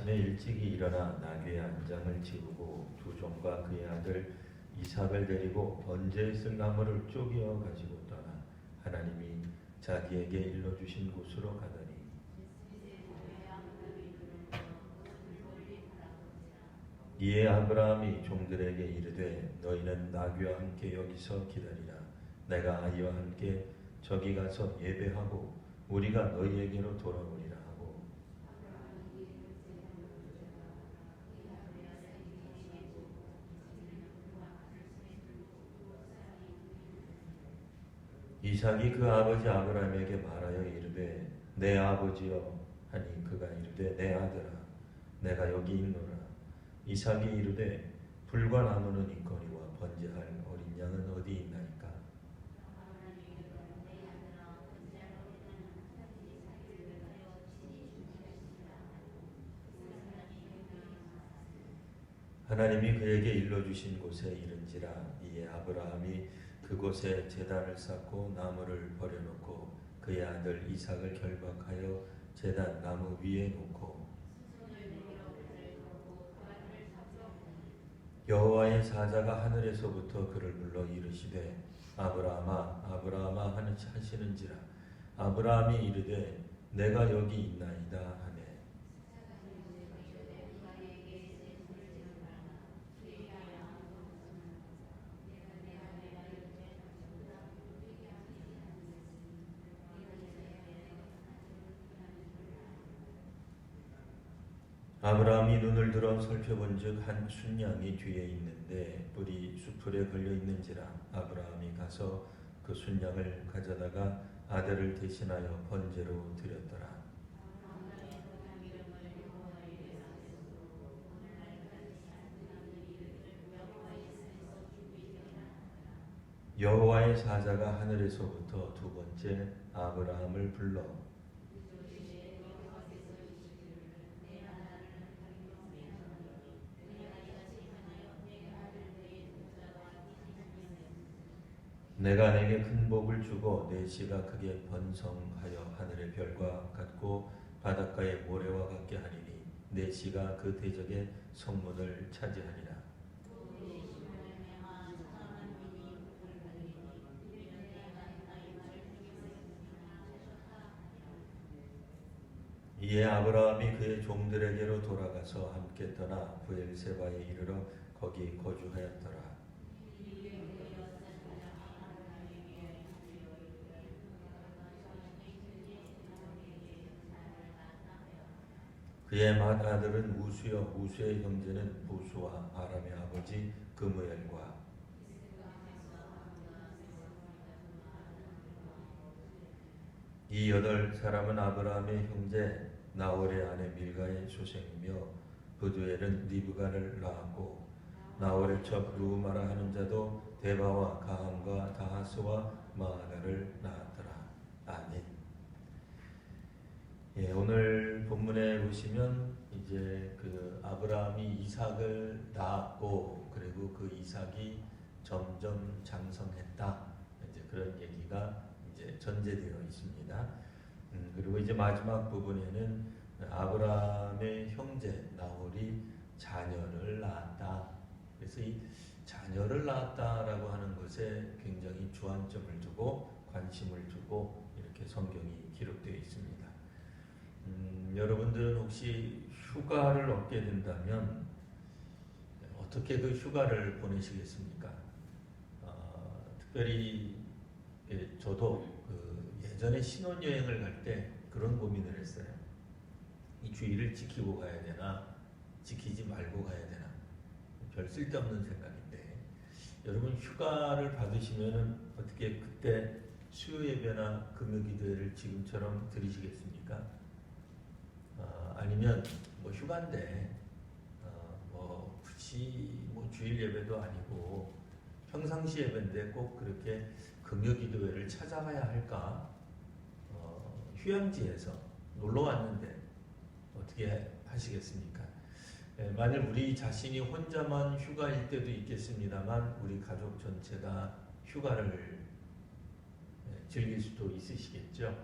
아침에 일찍이 일어나 나귀의 안장을 지우고 두 종과 그의 아들 이삭을 데리고 번제에 쓸 나무를 쪼개어 가지고 떠나 하나님이 자기에게 일러주신 곳으로 가더니 이에 아브라함이 종들에게 이르되 너희는 나귀와 함께 여기서 기다리라. 내가 아이와 함께 저기 가서 예배하고 우리가 너희에게로 돌아오리라 하고 이삭이 그 아버지 아브라함에게 말하여 이르되 내 아버지여 하니 그가 이르되 내 아들아 내가 여기 있노라. 이삭이 이르되 불과 나무는 있거니와 번제할 어린 양은 어디 있나이까. 하나님이 그에게 일러주신 곳에 이른지라. 이에 아브라함이 그곳에 제단을 쌓고 나무를 버려놓고 그의 아들 이삭을 결박하여 제단 나무 위에 놓고 여호와의 사자가 하늘에서부터 그를 불러 이르시되 아브라함아 아브라함아 하시는지라. 아브라함이 이르되 내가 여기 있나이다 하네. 아브라함이 눈을 들어 살펴본즉 한 순양이 뒤에 있는데 뿔이 수풀에 걸려 있는지라. 아브라함이 가서 그 순양을 가져다가 아들을 대신하여 번제로 드렸더라. 여호와의 사자가 하늘에서부터 두 번째 아브라함을 불러 내가 내게 큰 복을 주고 내 씨가 크게 번성하여 하늘의 별과 같고 바닷가의 모래와 같게 하리니 내 씨가 그 대적의 성문을 차지하리라. 이에 아브라함이 그의 종들에게로 돌아가서 함께 떠나 브엘세바에 이르러 거기 거주하였더라. 그의 맏아들은 우수여 우수의 형제는 부수와 아람의 아버지 그무엘과 이 여덟 사람은 아브라함의 형제 나홀의 아내 밀가의 소생이며 부두엘은 리브가를 낳았고 나홀의 첩 루마라 하는 자도 데바와 가함과 다하스와 마아다를 낳았더라. 아멘. 예, 오늘 본문에 보시면 이제 그 아브라함이 이삭을 낳았고 그리고 그 이삭이 점점 장성했다. 이제 그런 얘기가 이제 전제되어 있습니다. 그리고 이제 마지막 부분에는 아브라함의 형제 나홀이 자녀를 낳았다. 그래서 이 자녀를 낳았다라고 하는 것에 굉장히 주안점을 두고 관심을 두고 이렇게 성경이 기록되어 있습니다. 여러분들은 혹시 휴가를 얻게 된다면 어떻게 그 휴가를 보내시겠습니까? 특별히 저도 예전에 신혼여행을 갈 때 그런 고민을 했어요. 이 주의를 지키고 가야 되나 지키지 말고 가야 되나 별 쓸데없는 생각인데 여러분 휴가를 받으시면 어떻게 그때 수요 예배나 금요 기도회를 지금처럼 드리시겠습니까? 아니면 뭐 휴가인데 뭐 굳이 뭐 주일 예배도 아니고 평상시 예배인데 꼭 그렇게 금요 기도회를 찾아가야 할까? 휴양지에서 놀러 왔는데 어떻게 하시겠습니까? 만일 우리 자신이 혼자만 휴가일 때도 있겠습니다만 우리 가족 전체가 휴가를 즐길 수도 있으시겠죠.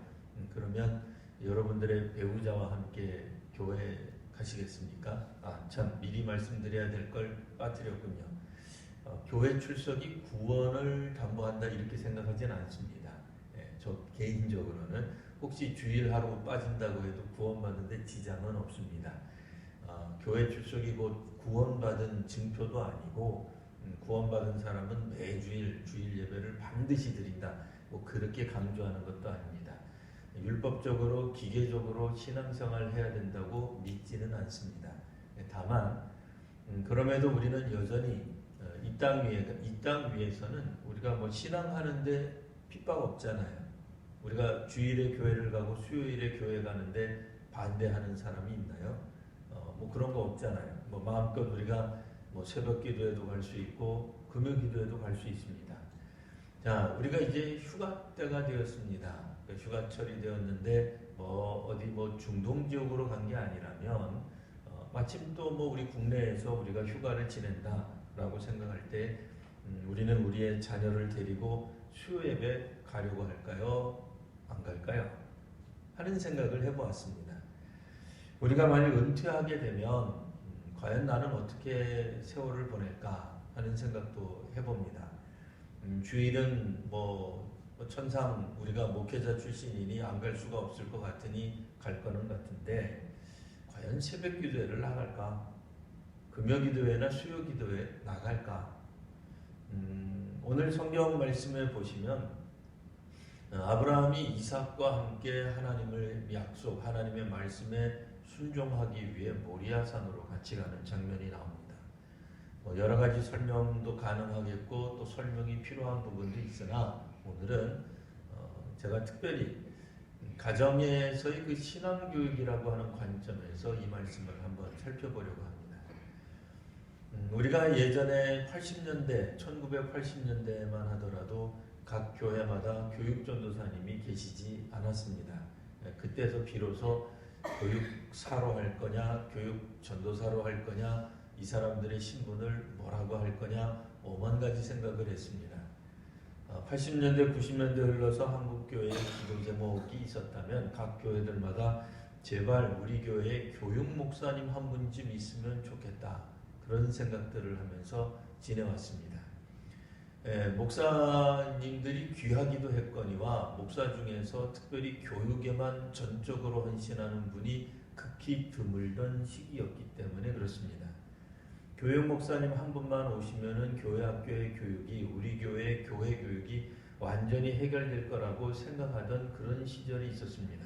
그러면 여러분들의 배우자와 함께 교회 하시겠습니까? 참 미리 말씀드려야 될 걸 빠뜨렸군요. 교회 출석이 구원을 담보한다 이렇게 생각하지는 않습니다. 저 개인적으로는 혹시 주일 하루 빠진다고 해도 구원받는데 지장은 없습니다. 교회 출석이 곧 구원받은 증표도 아니고 구원받은 사람은 매주일 주일 예배를 반드시 드린다. 뭐 그렇게 강조하는 것도 아닙니다. 율법적으로 기계적으로 신앙생활을 해야 된다고 믿지는 않습니다. 다만 그럼에도 우리는 여전히 이 땅 위에서는 우리가 뭐 신앙하는데 핍박 없잖아요. 우리가 주일에 교회를 가고 수요일에 교회 가는데 반대하는 사람이 있나요? 뭐 그런 거 없잖아요. 뭐 마음껏 우리가 뭐 새벽 기도에도 갈 수 있고 금요 기도에도 갈 수 있습니다. 자, 우리가 이제 휴가 때가 되었습니다. 휴가철이 되었는데 어디 중동 지역으로 간 게 아니라면 마침 또 우리 국내에서 우리가 휴가를 지낸다라고 생각할 때 우리는 우리의 자녀를 데리고 수요 예배 가려고 할까요? 안 갈까요? 하는 생각을 해보았습니다. 우리가 만약 은퇴하게 되면 과연 나는 어떻게 세월을 보낼까 하는 생각도 해봅니다. 주일은 천상 우리가 목회자 출신이니 안 갈 수가 없을 것 같으니 갈 거는 같은데 과연 새벽 기도회를 나갈까? 금요 기도회나 수요 기도회 나갈까? 오늘 성경 말씀에 보시면 아브라함이 이삭과 함께 하나님의 약속, 하나님의 말씀에 순종하기 위해 모리아산으로 같이 가는 장면이 나옵니다. 여러 가지 설명도 가능하겠고 또 설명이 필요한 부분도 있으나 오늘은 제가 특별히 가정에서의 그 신앙교육이라고 하는 관점에서 이 말씀을 한번 살펴보려고 합니다. 우리가 예전에 1980년대만 하더라도 각 교회마다 교육전도사님이 계시지 않았습니다. 그때서 비로소 교육사로 할 거냐, 교육전도사로 할 거냐, 이 사람들의 신분을 뭐라고 할 거냐, 오만 가지 생각을 했습니다. 80년대, 90년대 흘러서 한국교회에 기도 제목이 있었다면 각 교회들마다 제발 우리 교회에 교육 목사님 한 분쯤 있으면 좋겠다. 그런 생각들을 하면서 지내왔습니다. 목사님들이 귀하기도 했거니와 목사 중에서 특별히 교육에만 전적으로 헌신하는 분이 극히 드물던 시기였기 때문에 그렇습니다. 교육 목사님 한 분만 오시면은 교회 학교의 교육이 우리 교회의 교회 교육이 완전히 해결될 거라고 생각하던 그런 시절이 있었습니다.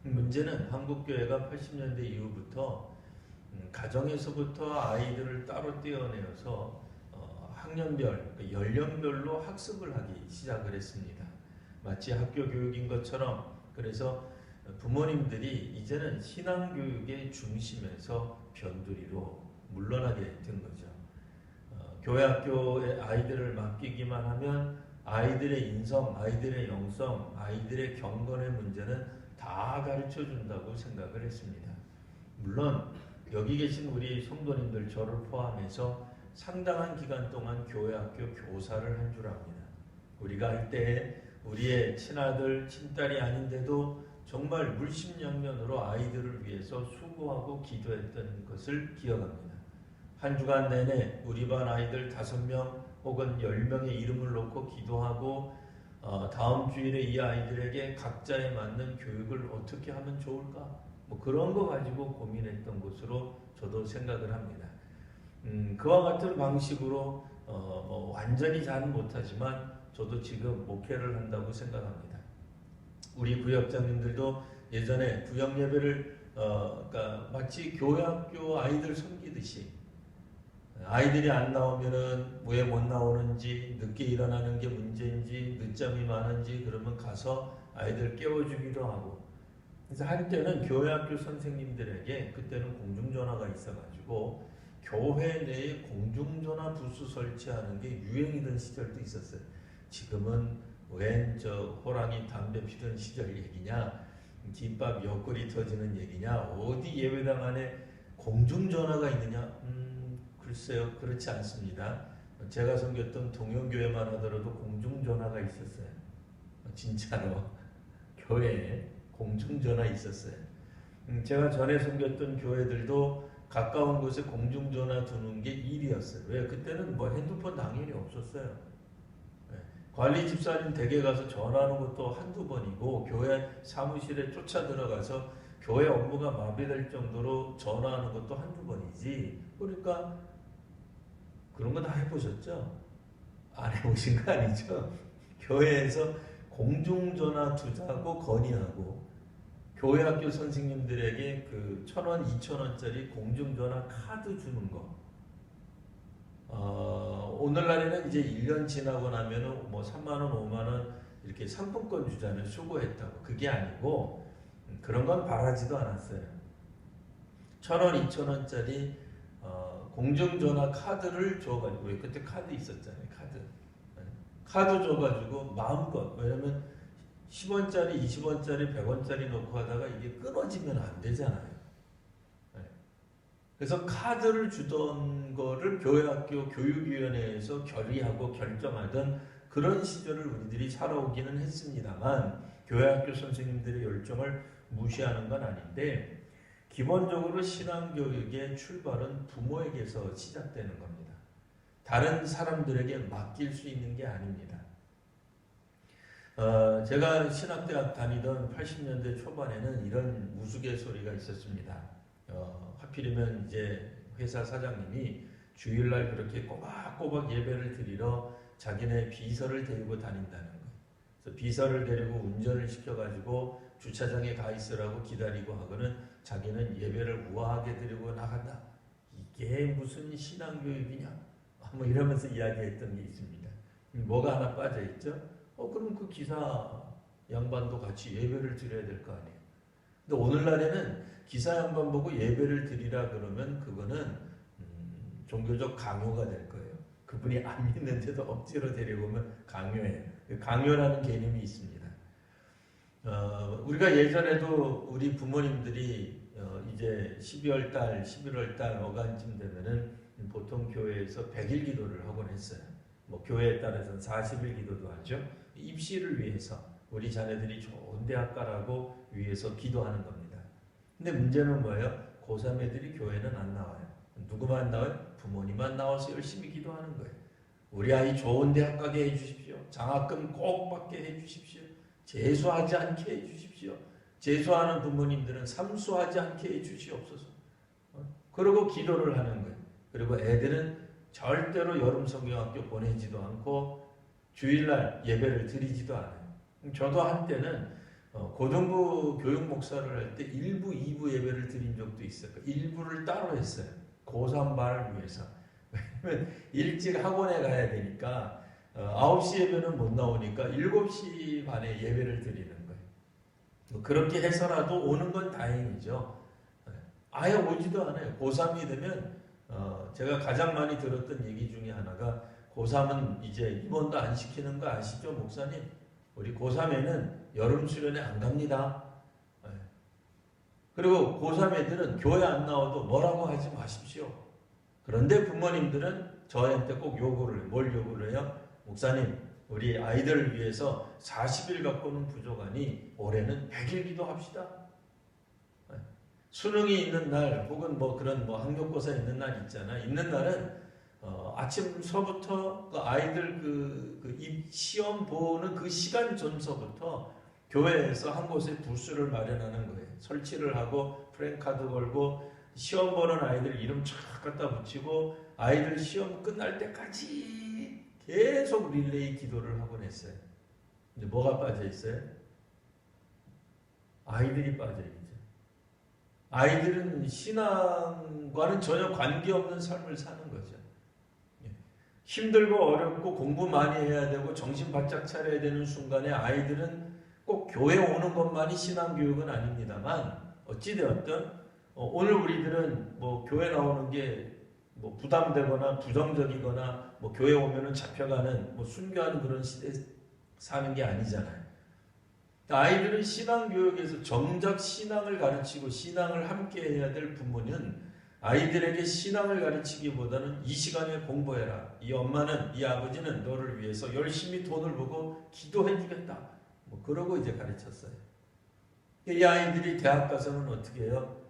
문제는 한국교회가 80년대 이후부터 가정에서부터 아이들을 따로 떼어내어서 학년별, 연령별로 학습을 하기 시작을 했습니다. 마치 학교 교육인 것처럼. 그래서 부모님들이 이제는 신앙교육의 중심에서 변두리로 물러나게 된 거죠. 교회 학교에 아이들을 맡기기만 하면 아이들의 인성, 아이들의 영성, 아이들의 경건의 문제는 다 가르쳐 준다고 생각을 했습니다. 물론 여기 계신 우리 성도님들 저를 포함해서 상당한 기간 동안 교회 학교 교사를 한 줄 압니다. 우리가 할 때 우리의 친아들, 친딸이 아닌데도 정말 물심양면으로 아이들을 위해서 수고하고 기도했던 것을 기억합니다. 한 주간 내내 우리 반 아이들 5명 혹은 10명의 이름을 놓고 기도하고 다음 주일에 이 아이들에게 각자에 맞는 교육을 어떻게 하면 좋을까? 그런 거 가지고 고민했던 것으로 저도 생각을 합니다. 그와 같은 방식으로 완전히 잘 못하지만 저도 지금 목회를 한다고 생각합니다. 우리 구역장님들도 예전에 구역 예배를 그러니까 마치 교회학교 아이들 섬기듯이 아이들이 안 나오면은 왜 못 나오는지, 늦게 일어나는 게 문제인지, 늦잠이 많은지 그러면 가서 아이들 깨워주기도 하고. 그래서 한때는 교회학교 선생님들에게 그때는 공중전화가 있어가지고 교회 내에 공중전화 부스 설치하는 게 유행이던 시절도 있었어요. 지금은 웬 호랑이 담배 피던 시절 얘기냐, 김밥 옆구리 터지는 얘기냐, 어디 예배당 안에 공중전화가 있느냐? 글쎄요, 그렇지 않습니다. 제가 섬겼던 동영교회만 하더라도 공중전화가 있었어요. 진짜로 교회에 공중전화 있었어요. 제가 전에 섬겼던 교회들도 가까운 곳에 공중전화 두는 게 일이었어요. 왜? 그때는 뭐 핸드폰 당연히 없었어요. 네. 관리 집사님 댁에 가서 전화하는 것도 한두 번이고 교회 사무실에 쫓아 들어가서 교회 업무가 마비될 정도로 전화하는 것도 한두 번이지. 그러니까 그런 거 다 해보셨죠? 안 해보신 거 아니죠? 교회에서 공중전화 두자고 건의하고 교회 학교 선생님들에게 그 1,000원, 2,000원짜리 공중전화 카드 주는 거. 오늘날에는 이제 1년 지나고 나면은 뭐 3만원, 5만원 이렇게 상품권 주잖아요. 수고했다고. 그게 아니고 그런 건 바라지도 않았어요. 1,000원, 2,000원짜리 공중전화 카드를 줘가지고, 왜 그때 카드 있었잖아요. 카드 줘가지고 마음껏, 왜냐면 10원짜리, 20원짜리, 100원짜리 놓고 하다가 이게 끊어지면 안 되잖아요. 그래서 카드를 주던 거를 교회학교 교육위원회에서 결의하고 결정하던 그런 시절을 우리들이 살아오기는 했습니다만, 교회학교 선생님들의 열정을 무시하는 건 아닌데, 기본적으로 신앙교육의 출발은 부모에게서 시작되는 겁니다. 다른 사람들에게 맡길 수 있는 게 아닙니다. 제가 신학대학 다니던 80년대 초반에는 이런 우스갯소리가 있었습니다. 하필이면 이제 회사 사장님이 주일날 그렇게 꼬박꼬박 예배를 드리러 자기네 비서를 데리고 다닌다는 거예요. 그래서 비서를 데리고 운전을 시켜가지고 주차장에 가 있으라고 기다리고 하고는 자기는 예배를 우아하게 드리고 나간다. 이게 무슨 신앙교육이냐? 뭐 이러면서 이야기했던 게 있습니다. 뭐가 하나 빠져있죠? 그럼 그 기사 양반도 같이 예배를 드려야 될 거 아니에요. 근데 오늘날에는 기사 양반 보고 예배를 드리라 그러면 그거는 종교적 강요가 될 거예요. 그분이 안 믿는데도 억지로 데려오면 강요해요. 강요라는 개념이 있습니다. 우리가 예전에도 우리 부모님들이 이제 12월 달, 11월 달 어간쯤 되면은 보통 교회에서 100일 기도를 하곤 했어요. 뭐 교회에 따라서는 40일 기도도 하죠. 입시를 위해서 우리 자녀들이 좋은 대학 가라고 위해서 기도하는 겁니다. 근데 문제는 뭐예요? 고3 애들이 교회는 안 나와요. 누구만 나와요? 부모님만 나와서 열심히 기도하는 거예요. 우리 아이 좋은 대학 가게 해주십시오. 장학금 꼭 받게 해주십시오. 재수하지 않게 해주십시오. 재수하는 부모님들은 삼수하지 않게 해주시옵소서. 그러고 기도를 하는 거예요. 그리고 애들은 절대로 여름 성경학교 보내지도 않고 주일날 예배를 드리지도 않아요. 저도 한때는 고등부 교육 목사를 할 때 1부, 2부 예배를 드린 적도 있어요. 1부를 따로 했어요. 고3반을 위해서. 왜냐면 일찍 학원에 가야 되니까 9시 예배는 못 나오니까 7시 반에 예배를 드리는 거예요. 그렇게 해서라도 오는 건 다행이죠. 아예 오지도 않아요. 고3이 되면 제가 가장 많이 들었던 얘기 중에 하나가 고3은 이제 입원도 안 시키는 거 아시죠, 목사님? 우리 고3에는 여름 수련회 안 갑니다. 그리고 고3 애들은 교회 안 나와도 뭐라고 하지 마십시오. 그런데 부모님들은 저한테 꼭 뭘 요구를 해요? 목사님, 우리 아이들을 위해서 40일 갖고는 부족하니 올해는 100일 기도합시다. 수능이 있는 날 혹은 뭐 그런 뭐 학력고사 있는 날 있잖아. 있는 날은 아침서부터 그 아이들 그 시험 보는 그 시간 전서부터 교회에서 한 곳에 부스를 마련하는 거예요. 설치를 하고 프랭카드 걸고 시험 보는 아이들 이름 쫙 갖다 붙이고 아이들 시험 끝날 때까지 계속 릴레이 기도를 하곤 했어요. 이제 뭐가 빠져 있어요? 아이들이 빠져 있죠. 아이들은 신앙과는 전혀 관계없는 삶을 사는 거죠. 힘들고 어렵고 공부 많이 해야 되고 정신 바짝 차려야 되는 순간에 아이들은 꼭 교회 오는 것만이 신앙교육은 아닙니다만 어찌되었든 오늘 우리들은 뭐 교회 나오는 게 뭐 부담되거나 부정적이거나 뭐 교회 오면은 잡혀가는 뭐 순교하는 그런 시대에 사는 게 아니잖아요. 아이들은 신앙교육에서 정작 신앙을 가르치고 신앙을 함께 해야 될 부모는 아이들에게 신앙을 가르치기보다는 이 시간에 공부해라. 이 엄마는, 이 아버지는 너를 위해서 열심히 돈을 벌고 기도해 주겠다. 뭐 그러고 이제 가르쳤어요. 이 아이들이 대학 가서는 어떻게 해요?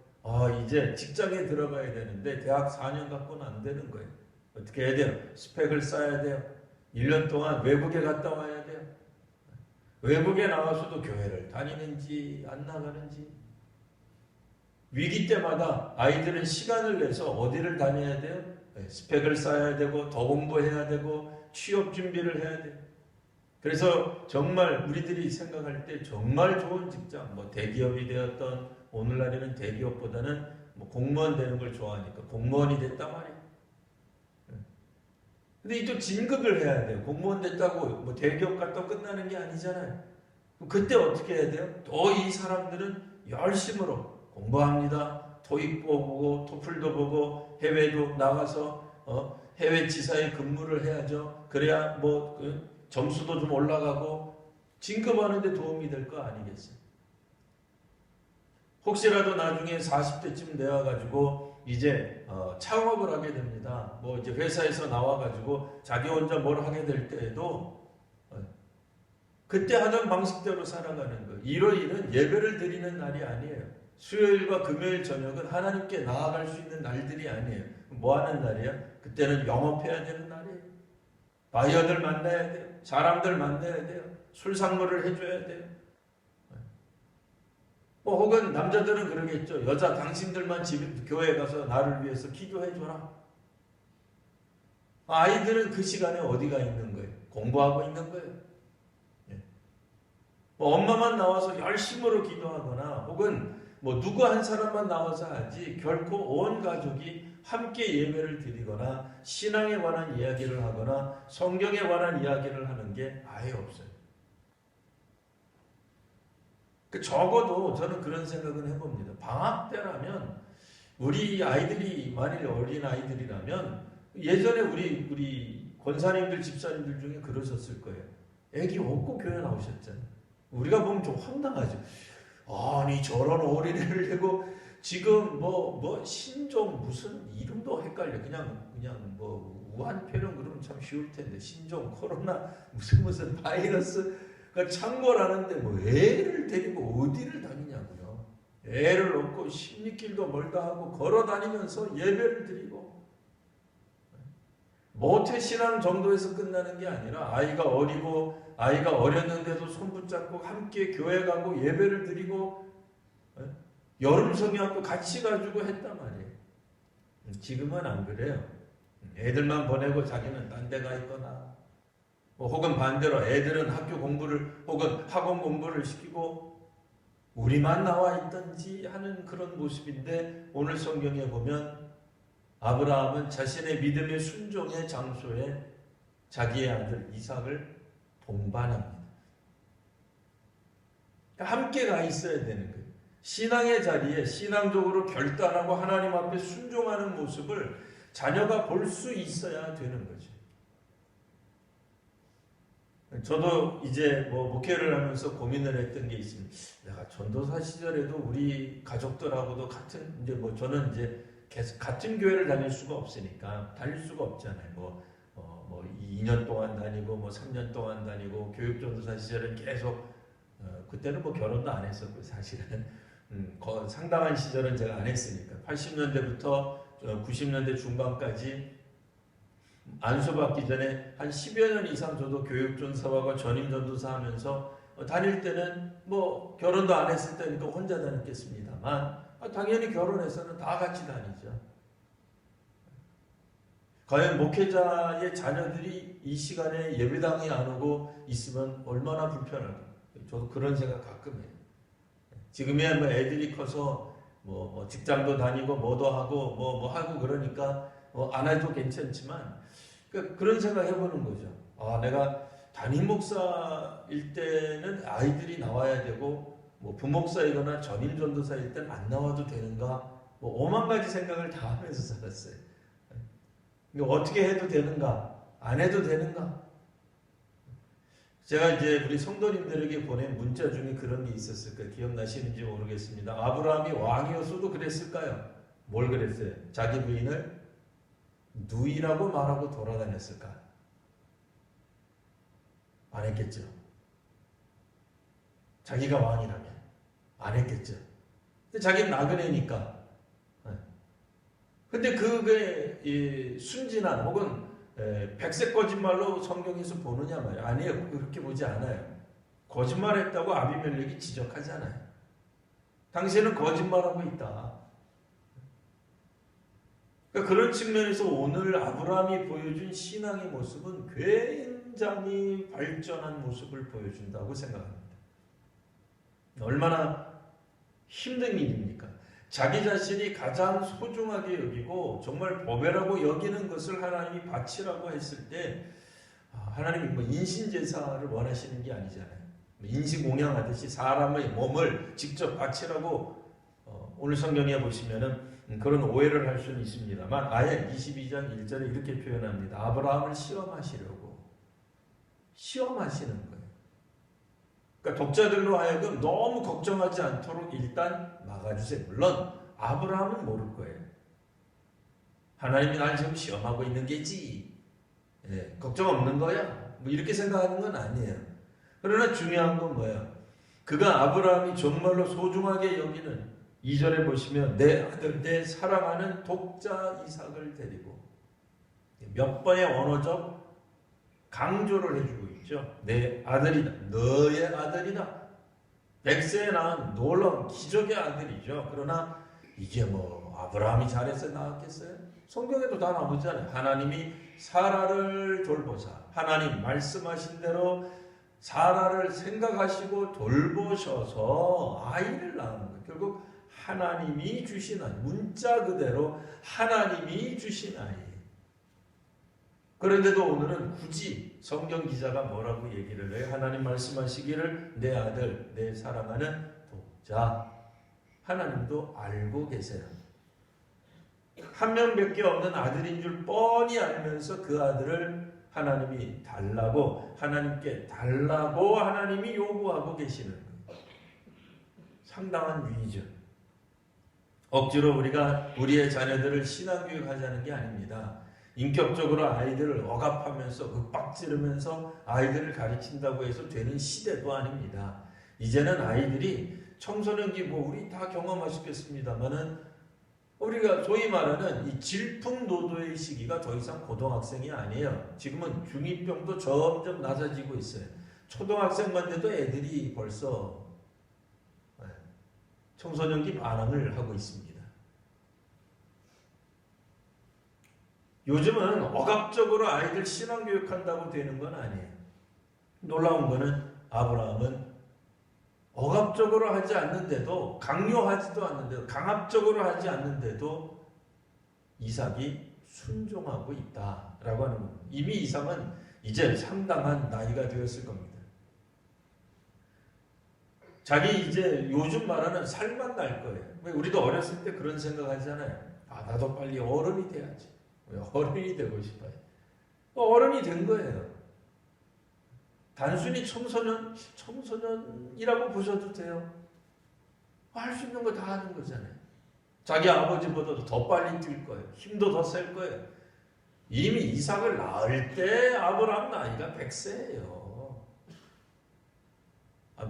이제 직장에 들어가야 되는데 대학 4년 갖고는 안 되는 거예요. 어떻게 해야 돼요? 스펙을 쌓아야 돼요. 1년 동안 외국에 갔다 와야 돼요. 외국에 나가서도 교회를 다니는지 안 나가는지. 위기 때마다 아이들은 시간을 내서 어디를 다녀야 돼요? 스펙을 쌓아야 되고 더 공부해야 되고 취업 준비를 해야 돼요. 그래서 정말 우리들이 생각할 때 정말 좋은 직장, 뭐 대기업이 되었던 오늘날에는 대기업보다는 뭐 공무원 되는 걸 좋아하니까 공무원이 됐단 말이에요. 근데 또 진급을 해야 돼요. 공무원 됐다고 뭐 대기업 갔다 끝나는 게 아니잖아요. 그때 어떻게 해야 돼요? 또 이 사람들은 열심으로 공부합니다. 토익 보고 토플도 보고 해외도 나가서 해외 지사에 근무를 해야죠. 그래야 뭐 점수도 좀 올라가고 진급하는데 도움이 될 거 아니겠어요? 혹시라도 나중에 40대쯤 되어가지고 이제 창업을 하게 됩니다. 뭐 이제 회사에서 나와가지고 자기 혼자 뭘 하게 될 때에도 그때 하던 방식대로 살아가는 거예요. 일요일은 예배를 드리는 날이 아니에요. 수요일과 금요일 저녁은 하나님께 나아갈 수 있는 날들이 아니에요. 뭐 하는 날이야? 그때는 영업해야 되는 날이에요. 바이어들 만나야 돼요. 사람들 만나야 돼요. 술상무를 해줘야 돼요. 뭐 혹은 남자들은 그러겠죠. 여자 당신들만 교회에 가서 나를 위해서 기도해줘라. 아이들은 그 시간에 어디가 있는 거예요? 공부하고 있는 거예요. 뭐 엄마만 나와서 열심으로 기도하거나 혹은 뭐 누구 한 사람만 나와서 하지 결코 온 가족이 함께 예배를 드리거나 신앙에 관한 이야기를 하거나 성경에 관한 이야기를 하는 게 아예 없어요. 적어도 저는 그런 생각은 해봅니다. 방학 때라면 우리 아이들이 만일 어린 아이들이라면 예전에 우리 권사님들 집사님들 중에 그러셨을 거예요. 애기 업고 교회 나오셨잖아요. 우리가 보면 좀 황당하죠. 아니 저런 어린애를 내고 지금 뭐 신종 무슨 이름도 헷갈려. 그냥 뭐 우한폐렴 그러면 참 쉬울 텐데 신종 코로나 무슨 바이러스 그 창궐하는데 뭐 애를 데리고 어디를 다니냐고요. 애를 얻고 16길도 멀다 하고 걸어 다니면서 예배를 드리고 모태신앙 정도에서 끝나는 게 아니라 아이가 어렸는데도 손 붙잡고 함께 교회 가고 예배를 드리고 여름 성경학교 같이 가지고 했단 말이에요. 지금은 안 그래요. 애들만 보내고 자기는 딴 데 가 있거나 혹은 반대로 애들은 학교 공부를 혹은 학원 공부를 시키고 우리만 나와 있던지 하는 그런 모습인데 오늘 성경에 보면 아브라함은 자신의 믿음의 순종의 장소에 자기의 아들 이삭을 동반합니다. 함께 가 있어야 되는 거예요. 신앙의 자리에 신앙적으로 결단하고 하나님 앞에 순종하는 모습을 자녀가 볼 수 있어야 되는 거죠. 저도 이제 뭐 목회를 하면서 고민을 했던 게 있습니다. 내가 전도사 시절에도 우리 가족들하고도 같은 이제 뭐 저는 이제 계속 같은 교회를 다닐 수가 없으니까 다닐 수가 없잖아요. 뭐 2년 동안 다니고 뭐 3년 동안 다니고 교육전도사 시절은 계속 그때는 뭐 결혼도 안 했었고 사실은 상당한 시절은 제가 안 했으니까 80년대부터 90년대 중반까지 안수받기 전에 한 10여 년 이상 저도 교육전사와 전임전도사 하면서 다닐 때는 뭐 결혼도 안 했을 때니까 혼자 다녔겠습니다만 당연히 결혼해서는 다 같이 다니죠. 과연 목회자의 자녀들이 이 시간에 예배당에 안 오고 있으면 얼마나 불편할까. 저도 그런 생각 가끔 해요. 지금이야 뭐 애들이 커서 뭐 직장도 다니고 뭐도 하고 뭐 하고 그러니까 안 해도 괜찮지만 그런 생각 해보는 거죠. 내가 담임 목사일 때는 아이들이 나와야 되고 뭐 부목사이거나 전임 전도사일 때는 안 나와도 되는가 뭐 5만 가지 생각을 다 하면서 살았어요. 어떻게 해도 되는가 안 해도 되는가. 제가 이제 우리 성도님들에게 보낸 문자 중에 그런 게 있었을까요? 기억나시는지 모르겠습니다. 아브라함이 왕이었어도 그랬을까요? 뭘 그랬어요? 자기 부인을 누이라고 말하고 돌아다녔을까? 안 했겠죠. 자기가 왕이라면. 안 했겠죠. 근데 자기는 나그네니까. 근데 그게 이 순진한 혹은 백색 거짓말로 성경에서 보느냐 말이에요. 아니에요. 그렇게 보지 않아요. 거짓말했다고 아비멜렉이 지적하잖아요. 당신은 거짓말하고 있다. 그러니까 그런 측면에서 오늘 아브라함이 보여준 신앙의 모습은 굉장히 발전한 모습을 보여준다고 생각합니다. 얼마나 힘든 일입니까? 자기 자신이 가장 소중하게 여기고 정말 보배라고 여기는 것을 하나님이 바치라고 했을 때 하나님이 뭐 인신제사를 원하시는 게 아니잖아요. 인신공양하듯이 사람의 몸을 직접 바치라고 오늘 성경에 보시면은 그런 오해를 할 수는 있습니다만 아예 22장 1절에 이렇게 표현합니다. 아브라함을 시험하시려고 시험하시는 거예요. 그러니까 독자들로 하여금 너무 걱정하지 않도록 일단 막아주세요. 물론 아브라함은 모를 거예요. 하나님이 날 지금 시험하고 있는 게지. 걱정 없는 거야. 뭐 이렇게 생각하는 건 아니에요. 그러나 중요한 건 뭐야? 그가 아브라함이 정말로 소중하게 여기는 2절에 보시면 내 아들 내 사랑하는 독자 이삭을 데리고 몇 번의 언어적 강조를 해주고 있죠. 내 아들이다. 너의 아들이다. 백세에 낳은 놀라운 기적의 아들이죠. 그러나 이게 뭐 아브라함이 잘해서 낳았겠어요? 성경에도 다 나오잖아요. 하나님이 사라를 돌보사 하나님 말씀하신 대로 사라를 생각하시고 돌보셔서 아이를 낳은 거예요. 결국 하나님이 주신 아이, 문자 그대로 하나님이 주신 아이. 그런데도 오늘은 굳이 성경 기자가 뭐라고 얘기를 해요? 하나님 말씀하시기를 내 아들, 내 사랑하는 독자. 하나님도 알고 계세요. 한 명밖에 없는 아들인 줄 뻔히 알면서 그 아들을 하나님이 달라고 하나님께 달라고 하나님이 요구하고 계시는 거예요. 상당한 위이죠. 억지로 우리가 우리의 자녀들을 신앙교육하자는 게 아닙니다. 인격적으로 아이들을 억압하면서 윽박지르면서 아이들을 가르친다고 해서 되는 시대도 아닙니다. 이제는 아이들이 청소년기 뭐 우리 다 경험하셨겠습니다만은 우리가 소위 말하는 이 질풍노도의 시기가 더 이상 고등학생이 아니에요. 지금은 중2병도 점점 낮아지고 있어요. 초등학생만 돼도 애들이 벌써 청소년기 반항을 하고 있습니다. 요즘은 억압적으로 아이들 신앙교육한다고 되는 건 아니에요. 놀라운 거는 아브라함은 억압적으로 하지 않는데도 강요하지도 않는데도 강압적으로 하지 않는데도 이삭이 순종하고 있다라고 하는 겁니다. 이미 이삭은 이제 상당한 나이가 되었을 겁니다. 자기 이제 요즘 말하는 살만 날 거예요. 왜 우리도 어렸을 때 그런 생각하잖아요. 아 나도 빨리 어른이 돼야지. 어른이 되고 싶어요. 어른이 된 거예요. 단순히 청소년이라고 보셔도 돼요. 할 수 있는 거 다 하는 거잖아요. 자기 아버지보다도 더 빨리 뛸 거예요. 힘도 더 셀 거예요. 이미 이삭을 낳을 때 아브라함 나이가 100세예요.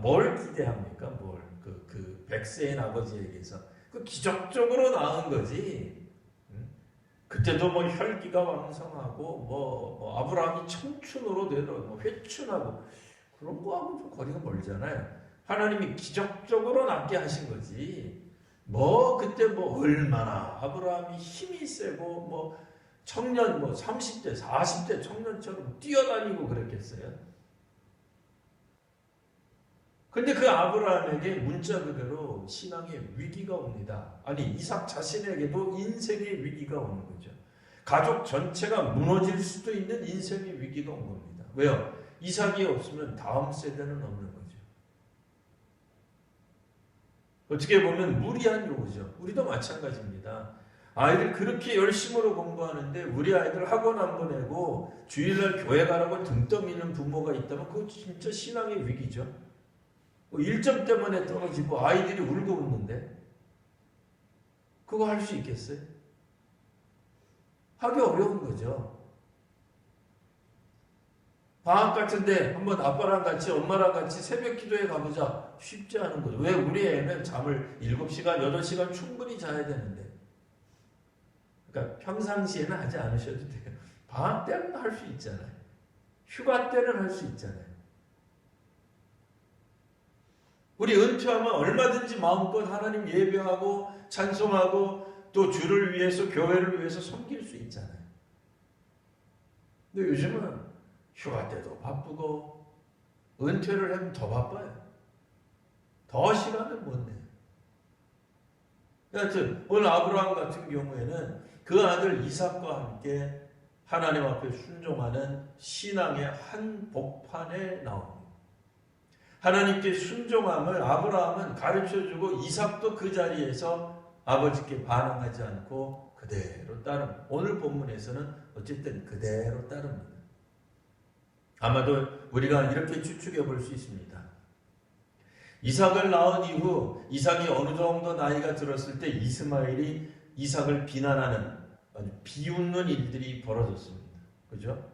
뭘 기대합니까? 그 100세인 아버지에게서 그 기적적으로 낳은 거지. 그때도 뭐 혈기가 왕성하고 뭐 아브라함이 청춘으로 되도 뭐 회춘하고 그런 거하고 좀 거리가 멀잖아요. 하나님이 기적적으로 낳게 하신 거지. 뭐 그때 뭐 얼마나 아브라함이 힘이 세고 뭐 청년 뭐 30대 40대 청년처럼 뛰어다니고 그랬겠어요. 근데 그 아브라함에게 문자 그대로 신앙의 위기가 옵니다. 아니 이삭 자신에게도 인생의 위기가 오는 거죠. 가족 전체가 무너질 수도 있는 인생의 위기가 온 겁니다. 왜요? 이삭이 없으면 다음 세대는 없는 거죠. 어떻게 보면 무리한 요구죠. 우리도 마찬가지입니다. 아이들 그렇게 열심으로 공부하는데 우리 아이들 학원 안 보내고 주일날 교회 가라고 등 떠미는 부모가 있다면 그거 진짜 신앙의 위기죠. 1점 때문에 떨어지고 아이들이 울고 웃는데 그거 할 수 있겠어요? 하기 어려운 거죠. 방학 같은데 한번 아빠랑 같이 엄마랑 같이 새벽 기도에 가보자. 쉽지 않은 거죠. 왜? 우리 애는 잠을 7시간, 8시간 충분히 자야 되는데. 그러니까 평상시에는 하지 않으셔도 돼요. 방학 때는 할 수 있잖아요. 휴가 때는 할 수 있잖아요. 우리 은퇴하면 얼마든지 마음껏 하나님 예배하고 찬송하고 또 주를 위해서 교회를 위해서 섬길 수 있잖아요. 근데 요즘은 휴가 때도 바쁘고 은퇴를 하면 더 바빠요. 더 시간을 못 내요. 하여튼 오늘 아브라함 같은 경우에는 그 아들 이삭과 함께 하나님 앞에 순종하는 신앙의 한 복판에 나옵니다. 하나님께 순종함을 아브라함은 가르쳐주고 이삭도 그 자리에서 아버지께 반항하지 않고 그대로 따릅니다. 오늘 본문에서는 어쨌든 그대로 따릅니다. 아마도 우리가 이렇게 추측해 볼 수 있습니다. 이삭을 낳은 이후 이삭이 어느 정도 나이가 들었을 때 이스마엘이 이삭을 비난하는 아주 비웃는 일들이 벌어졌습니다. 그죠?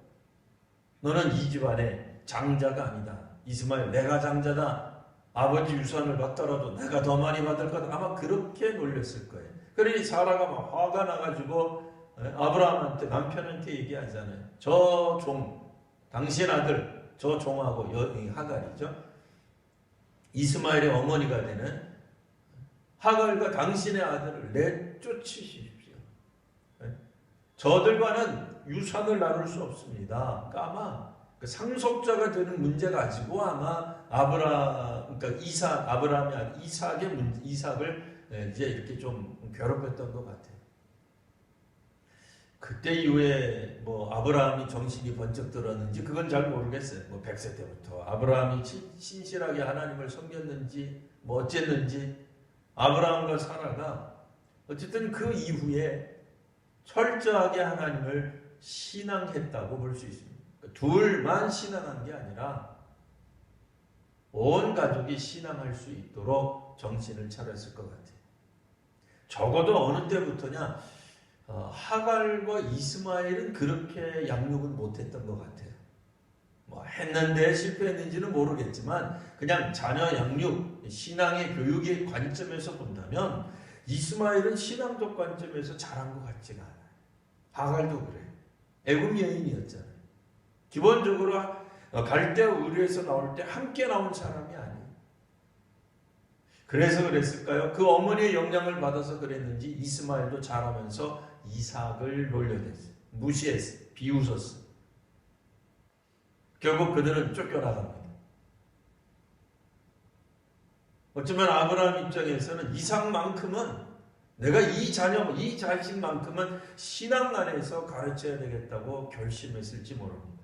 너는 이 집안의 장자가 아니다. 이스마엘 내가 장자다. 아버지 유산을 받더라도 내가 더 많이 받을 거다. 아마 그렇게 놀렸을 거예요. 그러니 사라가 막 화가 나가지고 아브라함한테 남편한테 얘기하잖아요. 저 종 당신 아들 저 종하고 하갈이죠. 이스마엘의 어머니가 되는 하갈과 당신의 아들을 내쫓으십시오. 저들과는 유산을 나눌 수 없습니다. 그러니까 아마 그 상속자가 되는 문제 가지고 아마 그러니까 아브라함이 아니라 이삭을 이제 이렇게 좀 괴롭혔던 것 같아요. 그때 이후에 뭐 아브라함이 정신이 번쩍 들었는지 그건 잘 모르겠어요. 뭐 100세 때부터 아브라함이 신실하게 하나님을 섬겼는지 뭐 어쨌는지 아브라함과 사라가 어쨌든 그 이후에 철저하게 하나님을 신앙했다고 볼 수 있습니다. 둘만 신앙한 게 아니라 온 가족이 신앙할 수 있도록 정신을 차렸을 것 같아요. 적어도 어느 때부터냐 하갈과 이스마엘은 그렇게 양육은 못했던 것 같아요. 뭐 했는데 실패했는지는 모르겠지만 그냥 자녀 양육, 신앙의 교육의 관점에서 본다면 이스마엘은 신앙적 관점에서 잘한 것 같지가 않아요. 하갈도 그래요. 애굽 여인이었잖아요. 기본적으로 갈대아 우르에서 나올 때 함께 나온 사람이 아니에요. 그래서 그랬을까요? 그 어머니의 영향을 받아서 그랬는지 이스마엘도 자라면서 이삭을 놀려댔어요. 무시했어요. 비웃었어요. 결국 그들은 쫓겨나갑니다. 어쩌면 아브라함 입장에서는 이삭만큼은 내가 이 자식만큼은 신앙 안에서 가르쳐야 되겠다고 결심했을지 모릅니다.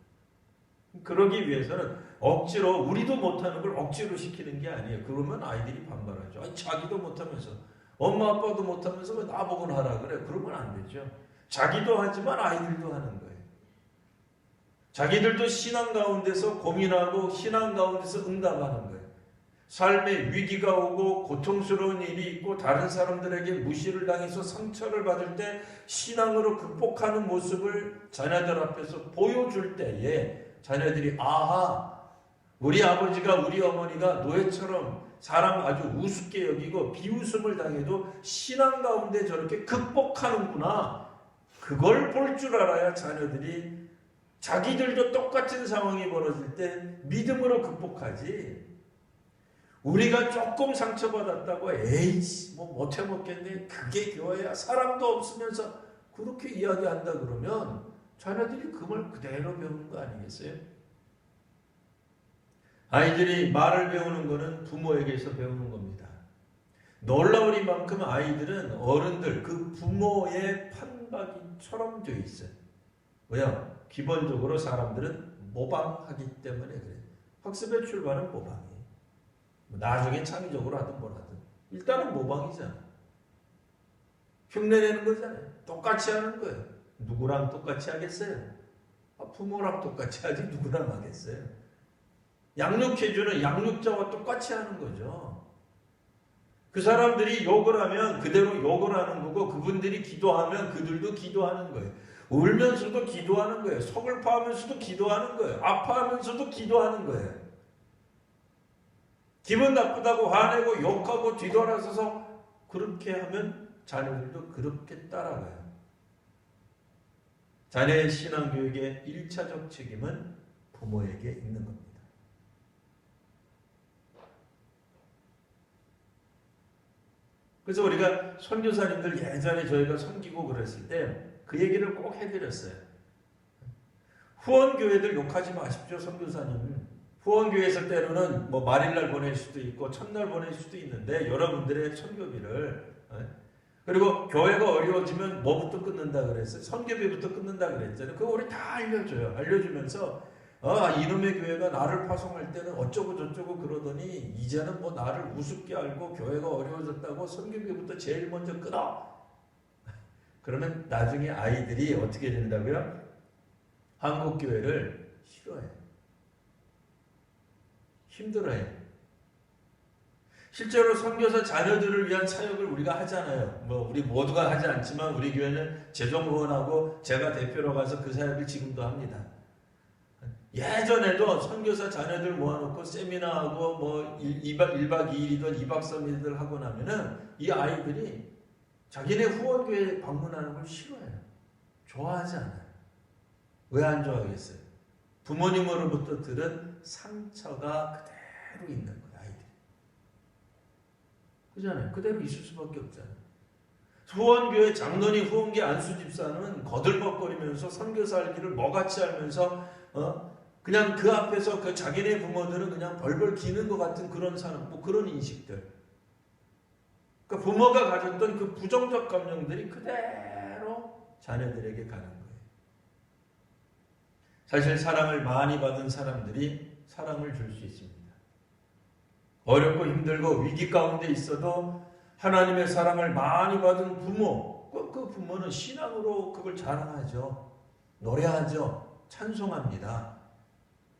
그러기 위해서는 억지로 우리도 못하는 걸 억지로 시키는 게 아니에요. 그러면 아이들이 반발하죠. 아니, 자기도 못하면서 엄마 아빠도 못하면서 왜 나보고는 하라 그래. 그러면 안 되죠. 자기도 하지만 아이들도 하는 거예요. 자기들도 신앙 가운데서 고민하고 신앙 가운데서 응답하는 거예요. 삶에 위기가 오고 고통스러운 일이 있고 다른 사람들에게 무시를 당해서 상처를 받을 때 신앙으로 극복하는 모습을 자녀들 앞에서 보여줄 때에 자녀들이 아하 우리 아버지가 우리 어머니가 노예처럼 사람 아주 우습게 여기고 비웃음을 당해도 신앙 가운데 저렇게 극복하는구나. 그걸 볼 줄 알아야 자녀들이 자기들도 똑같은 상황이 벌어질 때 믿음으로 극복하지. 우리가 조금 상처받았다고 에이씨 뭐 못해 먹겠네. 그게 교회야. 사람도 없으면서 그렇게 이야기한다 그러면 자녀들이 그 말 그대로 배우는 거 아니겠어요? 아이들이 말을 배우는 거는 부모에게서 배우는 겁니다. 놀라우리만큼 아이들은 어른들 그 부모의 판박이처럼 되어 있어요. 왜요? 기본적으로 사람들은 모방하기 때문에 그래요. 학습의 출발은 모방이에요. 나중에 창의적으로 하든 뭘 하든 일단은 모방이잖아. 흉내내는 거잖아요. 똑같이 하는 거예요. 누구랑 똑같이 하겠어요? 부모랑 똑같이 하지 누구랑 하겠어요? 양육해주는 양육자와 똑같이 하는 거죠. 그 사람들이 욕을 하면 그대로 욕을 하는 거고 그분들이 기도하면 그들도 기도하는 거예요. 울면서도 기도하는 거예요. 서글퍼하면서도 기도하는 거예요. 아파하면서도 기도하는 거예요. 기분 나쁘다고 화내고 욕하고 뒤돌아서서 그렇게 하면 자녀들도 그렇게 따라가요. 자녀의 신앙교육의 1차적 책임은 부모에게 있는 겁니다. 그래서 우리가 선교사님들 예전에 저희가 섬기고 그랬을 때 그 얘기를 꼭 해드렸어요. 후원교회들 욕하지 마십시오. 선교사님. 후원교회에서 때로는 뭐 말일날 보낼 수도 있고 첫날 보낼 수도 있는데 여러분들의 선교비를 그리고 교회가 어려워지면 뭐부터 끊는다 그랬어요? 선교비부터 끊는다 그랬잖아요. 그거 우리 다 알려줘요. 알려주면서 이놈의 교회가 나를 파송할 때는 어쩌고 저쩌고 그러더니 이제는 뭐 나를 우습게 알고 교회가 어려워졌다고 선교비부터 제일 먼저 끊어. 그러면 나중에 아이들이 어떻게 된다고요? 한국 교회를 싫어해. 힘들어해. 실제로 선교사 자녀들을 위한 사역을 우리가 하잖아요. 뭐 우리 모두가 하지 않지만 우리 교회는 재정 후원하고 제가 대표로 가서 그 사역을 지금도 합니다. 예전에도 선교사 자녀들 모아놓고 세미나하고 뭐 1박 2일이든 2박 3일이든 하고 나면은 이 아이들이 자기네 후원교회 방문하는 걸 싫어해요. 좋아하지 않아요. 왜 안 좋아하겠어요? 부모님으로부터 들은 상처가 그대로 있는 거예요, 아이들이. 그잖아요. 그대로 있을 수밖에 없잖아요. 후원교회 장로님 후원계 안수 집사는 거들먹거리면서 선교사 할 길을 뭐같이 알면서 그냥 그 앞에서 그 자기네 부모들은 그냥 벌벌 기는 것 같은 그런 사람, 뭐 그런 인식들. 그러니까 부모가 가졌던 그 부정적 감정들이 그대로 자녀들에게 가는 거예요. 사실 사랑을 많이 받은 사람들이 사랑을 줄 수 있습니다. 어렵고 힘들고 위기 가운데 있어도 하나님의 사랑을 많이 받은 부모, 그 부모는 신앙으로 그걸 자랑하죠. 노래하죠. 찬송합니다.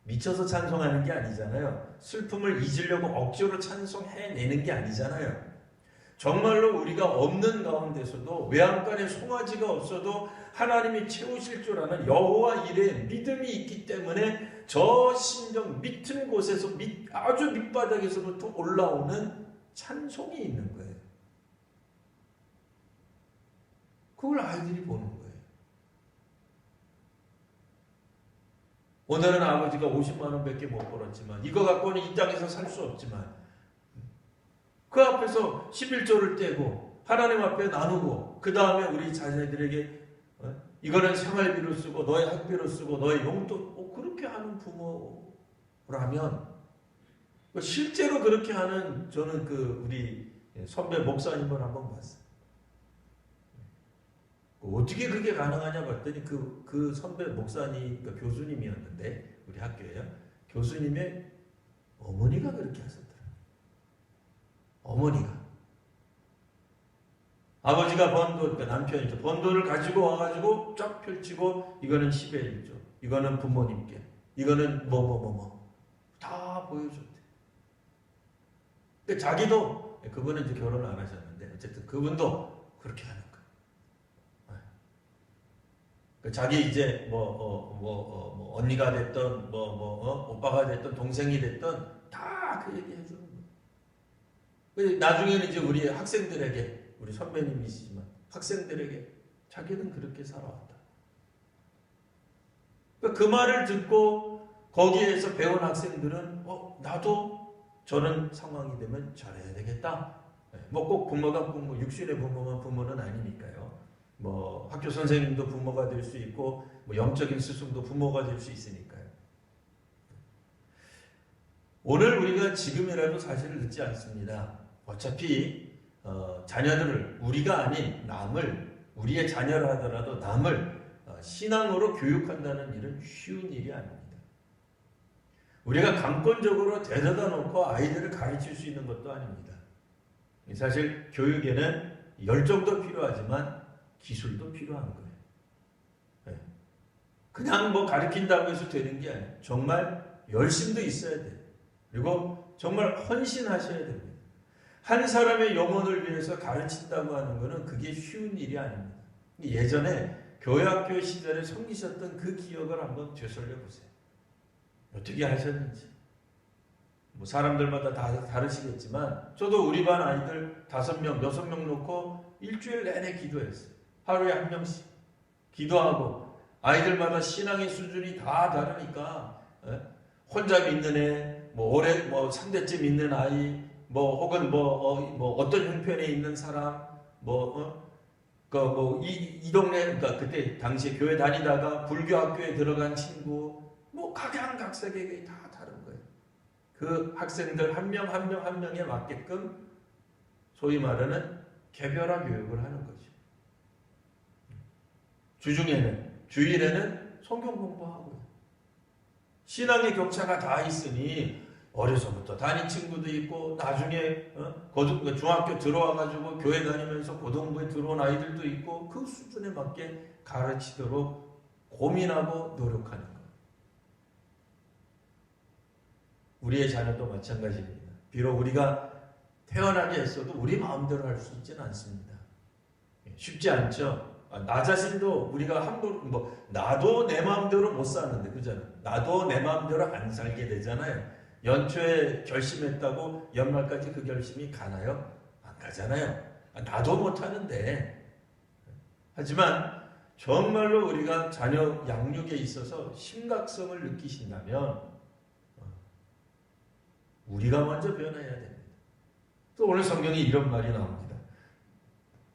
미쳐서 찬송하는 게 아니잖아요. 슬픔을 잊으려고 억지로 찬송해내는 게 아니잖아요. 정말로 우리가 없는 가운데서도 외양간에 송아지가 없어도 하나님이 채우실 줄 아는 여호와 일에 믿음이 있기 때문에 저 신정 밑은 곳에서 아주 밑바닥에서부터 올라오는 찬송이 있는 거예요. 그걸 아이들이 보는 거예요. 오늘은 아버지가 50만 원밖에 못 벌었지만 이거 갖고는 이 땅에서 살 수 없지만 그 앞에서 11조를 떼고 하나님 앞에 나누고 그 다음에 우리 자녀들에게 이거는 생활비로 쓰고 너의 학비로 쓰고 너의 용돈 그렇게 하는 부모라면 실제로 그렇게 하는 저는 그 우리 선배 목사님을 한번 봤어요. 어떻게 그게 가능하냐 봤더니 그 선배 목사님 그 교수님이었는데 우리 학교에요. 교수님의 어머니가 그렇게 하셨더라고요. 어머니가 아버지가 번 돈, 그러니까 남편이죠. 번 돈을 가지고 와가지고 쫙 펼치고 이거는 10의 1조, 이거는 부모님께, 이거는 다 보여줬대. 근데 자기도 그분은 이제 결혼을 안 하셨는데 어쨌든 그분도 그렇게 하는 거예요. 자기 이제 언니가 됐던 오빠가 됐던 동생이 됐던 다 그 얘기 해주는 거예요. 나중에는 이제 우리 학생들에게 우리 선배님이시지만 학생들에게 자기는 그렇게 살아왔다. 그 말을 듣고 거기에서 배운 학생들은 나도 저런 상황이 되면 잘해야 되겠다. 꼭 부모가 육신의 부모만 부모는 아니니까요. 학교 선생님도 부모가 될 수 있고 영적인 스승도 부모가 될 수 있으니까요. 오늘 우리가 지금이라도 사실을 늦지 않습니다. 어차피 자녀들을 우리가 아닌 남을 우리의 자녀를 하더라도 남을 신앙으로 교육한다는 일은 쉬운 일이 아닙니다. 우리가 강권적으로 데려다 놓고 아이들을 가르칠 수 있는 것도 아닙니다. 사실 교육에는 열정도 필요하지만 기술도 필요한 거예요. 그냥 가르친다고 해서 되는 게 아니에요. 정말 열심도 있어야 돼요. 그리고 정말 헌신하셔야 됩니다. 한 사람의 영혼을 위해서 가르친다고 하는 것은 그게 쉬운 일이 아닙니다. 예전에 교회학교 시절에 섬기셨던 그 기억을 한번 되살려 보세요. 어떻게 하셨는지. 뭐 사람들마다 다 다르시겠지만 저도 우리 반 아이들 5명, 6명 놓고 일주일 내내 기도했어요. 하루에 한 명씩 기도하고 아이들마다 신앙의 수준이 다 다르니까 혼자 믿는 애, 뭐 올해 뭐 3대째 믿는 아이, 뭐 혹은 뭐 어떤 형편에 있는 사람, 이 동네, 그러니까 그때 당시에 교회 다니다가 불교 학교에 들어간 친구, 뭐 각양각색에게 다 다른 거예요. 그 학생들 한 명 한 명 한 명에 맞게끔 소위 말하는 개별화 교육을 하는 거죠. 주중에는, 주일에는 성경 공부하고요. 신앙의 격차가 다 있으니 어려서부터 다닌 친구도 있고 나중에 중학교 들어와가지고 교회 다니면서 고등부에 들어온 아이들도 있고 그 수준에 맞게 가르치도록 고민하고 노력하는 것. 우리의 자녀도 마찬가지입니다. 비록 우리가 태어나게 했어도 우리 마음대로 할 수 있지는 않습니다. 쉽지 않죠. 나 자신도 우리가 함부로 나도 내 마음대로 못 사는데, 그잖아요. 나도 내 마음대로 안 살게 되잖아요. 연초에 결심했다고 연말까지 그 결심이 가나요? 안 가잖아요. 나도 못하는데. 하지만 정말로 우리가 자녀 양육에 있어서 심각성을 느끼신다면 우리가 먼저 변해야 됩니다. 또 오늘 성경에 이런 말이 나옵니다.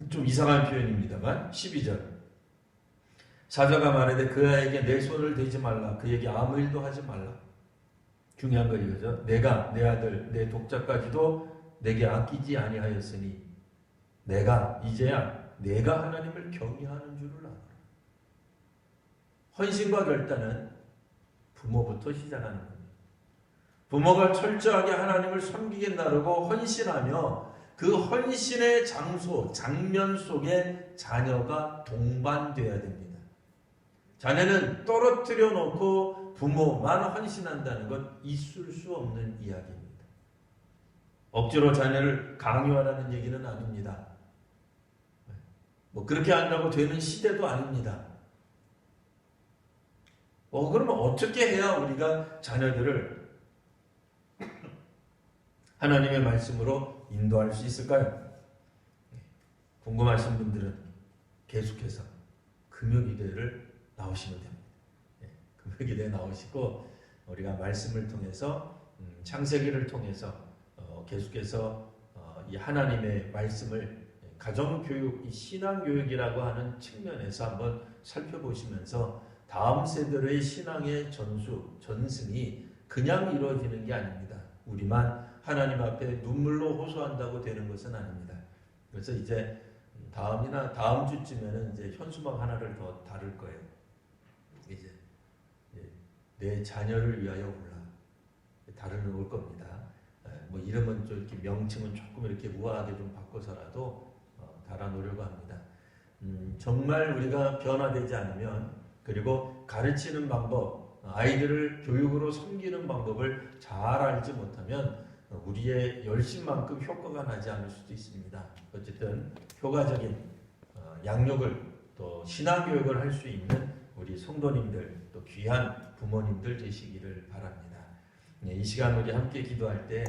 좀 이상한 표현입니다만 12절 사자가 말하되 그 아이에게 내 손을 대지 말라, 그에게 아무 일도 하지 말라. 중요한 거 이거죠. 내가 내 아들 내 독자까지도 내게 아끼지 아니하였으니 내가 이제야 내가 하나님을 경외하는 줄을 알아라. 헌신과 결단은 부모부터 시작하는 겁니다. 부모가 철저하게 하나님을 섬기게 나르고 헌신하며 그 헌신의 장면 속에 자녀가 동반되어야 됩니다. 자녀는 떨어뜨려 놓고 부모만 헌신한다는 건 있을 수 없는 이야기입니다. 억지로 자녀를 강요하라는 얘기는 아닙니다. 그렇게 한다고 되는 시대도 아닙니다. 그러면 어떻게 해야 우리가 자녀들을 하나님의 말씀으로 인도할 수 있을까요? 궁금하신 분들은 계속해서 금요기도회를 나오시면 됩니다. 금요기도회 나오시고 우리가 말씀을 통해서 창세기를 통해서 계속해서 이 하나님의 말씀을 가정교육, 이 신앙교육이라고 하는 측면에서 한번 살펴보시면서 다음 세대의 신앙의 전승이 그냥 이루어지는 게 아닙니다. 우리만 하나님 앞에 눈물로 호소한다고 되는 것은 아닙니다. 그래서 이제 다음 주쯤에는 이제 현수막 하나를 더 다룰 거예요. 이제 내 자녀를 위하여 올라 다루는 겁니다. 이름은 좀 이렇게 명칭은 조금 이렇게 우아하게 좀 바꿔서라도 달아놓으려고 합니다. 정말 우리가 변화되지 않으면, 그리고 가르치는 방법, 아이들을 교육으로 섬기는 방법을 잘 알지 못하면 우리의 열심만큼 효과가 나지 않을 수도 있습니다. 어쨌든 효과적인 양육을 또 신앙교육을 할 수 있는 우리 성도님들, 또 귀한 부모님들 되시기를 바랍니다. 이 시간 우리 함께 기도할 때